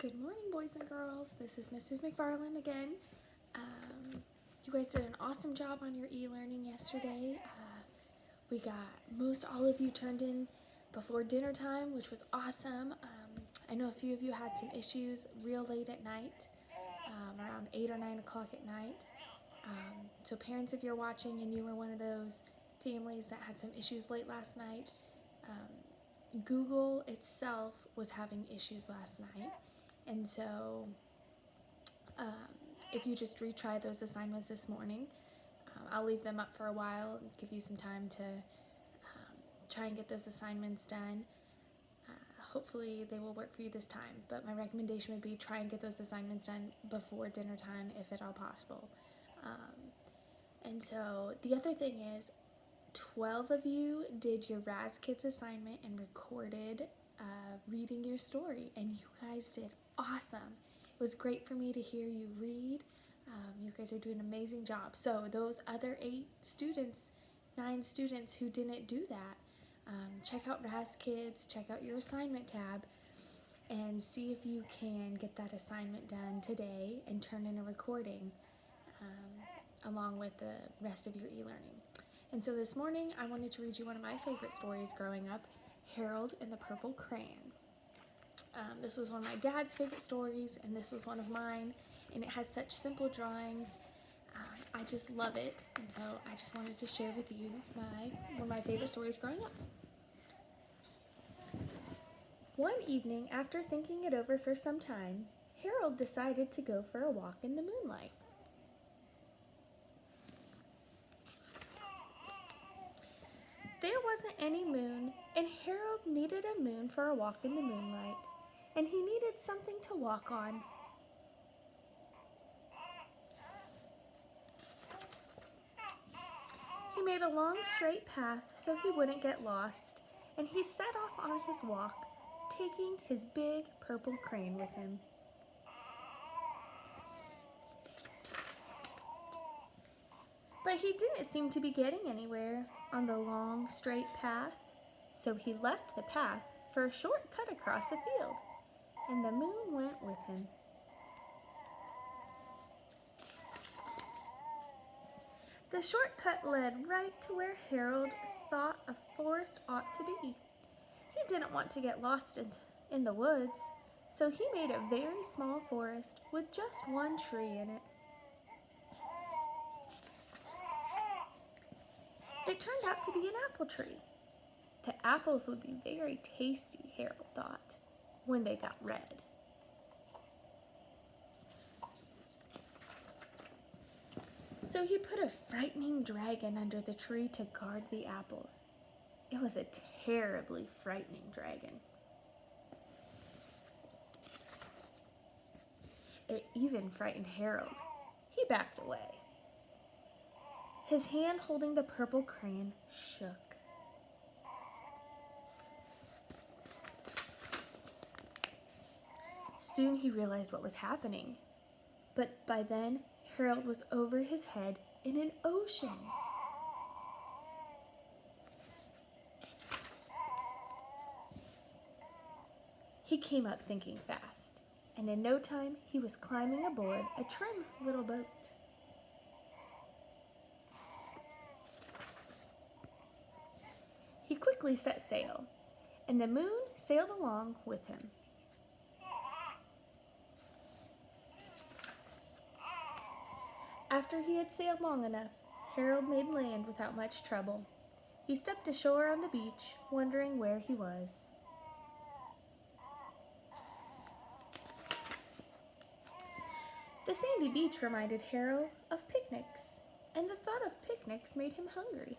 Good morning, boys and girls. This is Mrs. McFarland again. You guys did an awesome job on your e-learning yesterday. We got most all of you turned in before dinner time, which was awesome. I know a few of you had some issues real late at night, around 8 or 9 o'clock at night. So parents, if you're watching and you were one of those families that had some issues late last night, Google itself was having issues last night. And so if you just retry those assignments this morning, I'll leave them up for a while and give you some time to try and get those assignments done. Hopefully they will work for you this time, but my recommendation would be try and get those assignments done before dinner time if at all possible. And so the other thing is 12 of you did your Raz Kids assignment and recorded reading your story, and you guys did awesome. It was great for me to hear you read. You guys are doing an amazing job. So those other 9 students who didn't do that, check out Raz Kids, check out your assignment tab, and see if you can get that assignment done today and turn in a recording along with the rest of your e-learning. And so this morning I wanted to read you one of my favorite stories growing up, Harold and the Purple Crayon. This was one of my dad's favorite stories, and this was one of mine, and it has such simple drawings. I just love it, and so I just wanted to share with you one of my favorite stories growing up. One evening, after thinking it over for some time, Harold decided to go for a walk in the moonlight. There wasn't any moon, and Harold needed a moon for a walk in the moonlight, and he needed something to walk on. He made a long straight path so he wouldn't get lost, and he set off on his walk, taking his big purple crayon with him. But he didn't seem to be getting anywhere on the long, straight path, so he left the path for a short cut across a field, and the moon went with him. The shortcut led right to where Harold thought a forest ought to be. He didn't want to get lost in the woods, so he made a very small forest with just one tree in it. It turned out to be an apple tree. The apples would be very tasty, Harold thought, when they got red. So he put a frightening dragon under the tree to guard the apples. It was a terribly frightening dragon. It even frightened Harold. He backed away. His hand holding the purple crayon shook. Soon he realized what was happening, but by then Harold was over his head in an ocean. He came up thinking fast, and in no time he was climbing aboard a trim little boat. He quickly set sail, and the moon sailed along with him. After he had sailed long enough, Harold made land without much trouble. He stepped ashore on the beach, wondering where he was. The sandy beach reminded Harold of picnics, and the thought of picnics made him hungry.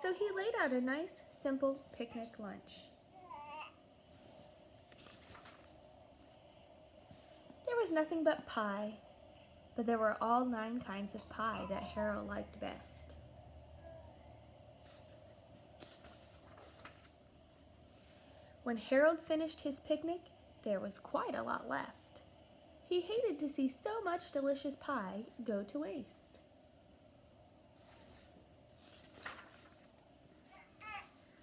So he laid out a nice, simple picnic lunch. There was nothing but pie, but there were all 9 kinds of pie that Harold liked best. When Harold finished his picnic, there was quite a lot left. He hated to see so much delicious pie go to waste.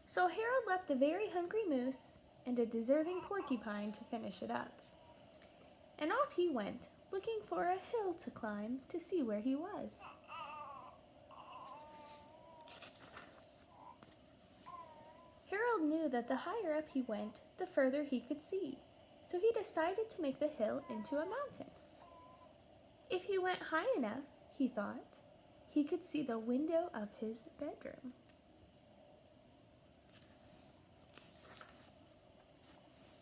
So Harold left a very hungry moose and a deserving porcupine to finish it up. and off he went, looking for a hill to climb to see where he was. Harold knew that the higher up he went, the further he could see, so he decided to make the hill into a mountain. If he went high enough, he thought, he could see the window of his bedroom.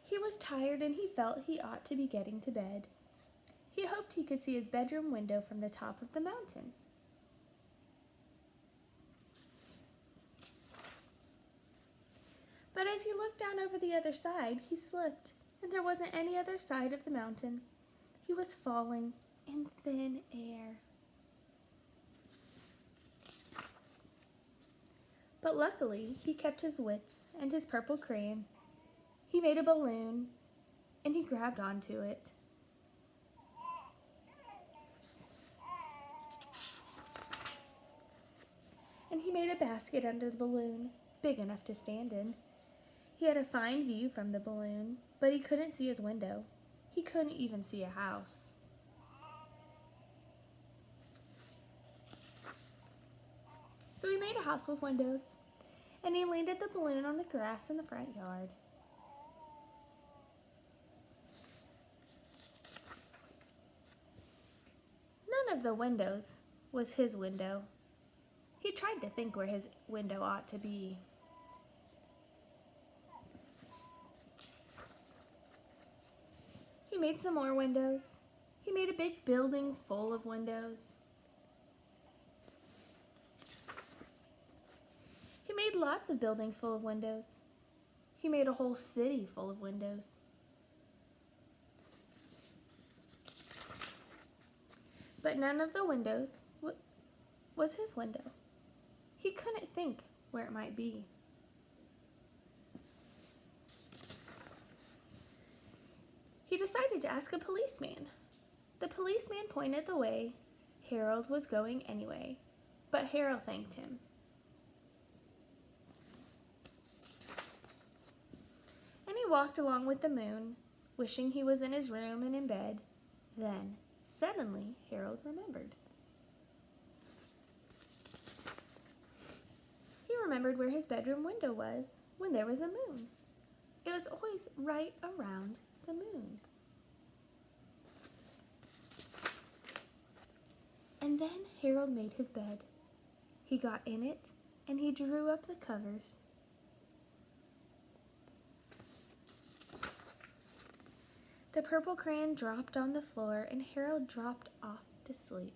He was tired and he felt he ought to be getting to bed. He hoped he could see his bedroom window from the top of the mountain. But as he looked down over the other side, he slipped, and there wasn't any other side of the mountain. He was falling in thin air. But luckily, he kept his wits and his purple crayon. He made a balloon, and he grabbed onto it. And he made a basket under the balloon, big enough to stand in. He had a fine view from the balloon, but he couldn't see his window. He couldn't even see a house. So he made a house with windows, and he landed the balloon on the grass in the front yard. None of the windows was his window. He tried to think where his window ought to be. He made some more windows. He made a big building full of windows. He made lots of buildings full of windows. He made a whole city full of windows. But none of the windows was his window. He couldn't think where it might be. He decided to ask a policeman. The policeman pointed the way Harold was going anyway, but Harold thanked him. And he walked along with the moon, wishing he was in his room and in bed. Then, suddenly, Harold remembered. He remembered where his bedroom window was when there was a moon. It was always right around the moon. And then Harold made his bed. He got in it and he drew up the covers. The purple crayon dropped on the floor and Harold dropped off to sleep.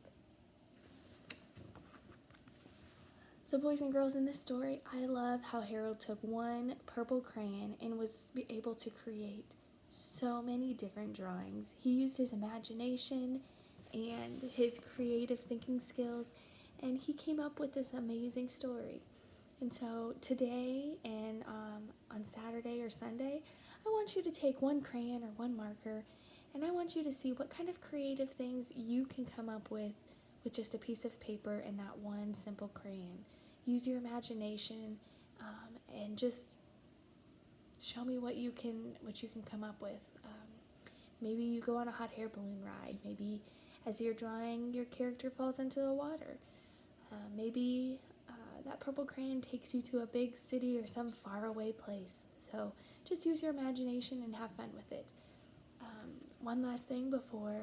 So boys and girls, in this story, I love how Harold took one purple crayon and was able to create so many different drawings. He used his imagination and his creative thinking skills, and he came up with this amazing story. And so today and on Saturday or Sunday, I want you to take one crayon or one marker, and I want you to see what kind of creative things you can come up with just a piece of paper and that one simple crayon. Use your imagination and just show me what you can come up with. Maybe you go on a hot air balloon ride. Maybe as you're drawing, your character falls into the water. Maybe that purple crayon takes you to a big city or some faraway place. So just use your imagination and have fun with it. One last thing before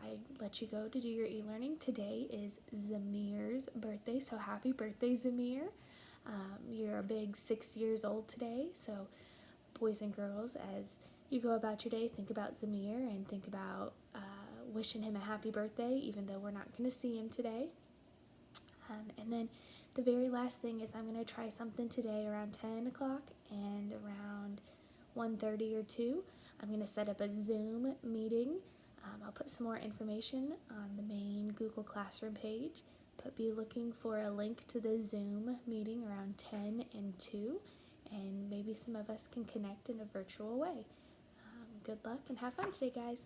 I let you go to do your e-learning. Today is Zamir's birthday, so happy birthday, Zamir. You're a big 6 years old today, so boys and girls, as you go about your day, think about Zamir and think about wishing him a happy birthday, even though we're not going to see him today. And then the very last thing is I'm going to try something today around 10 o'clock and around 1:30 or 2. I'm going to set up a Zoom meeting. I'll put some more information on the main Google Classroom page, but be looking for a link to the Zoom meeting around 10 and 2, and maybe some of us can connect in a virtual way. Good luck and have fun today, guys.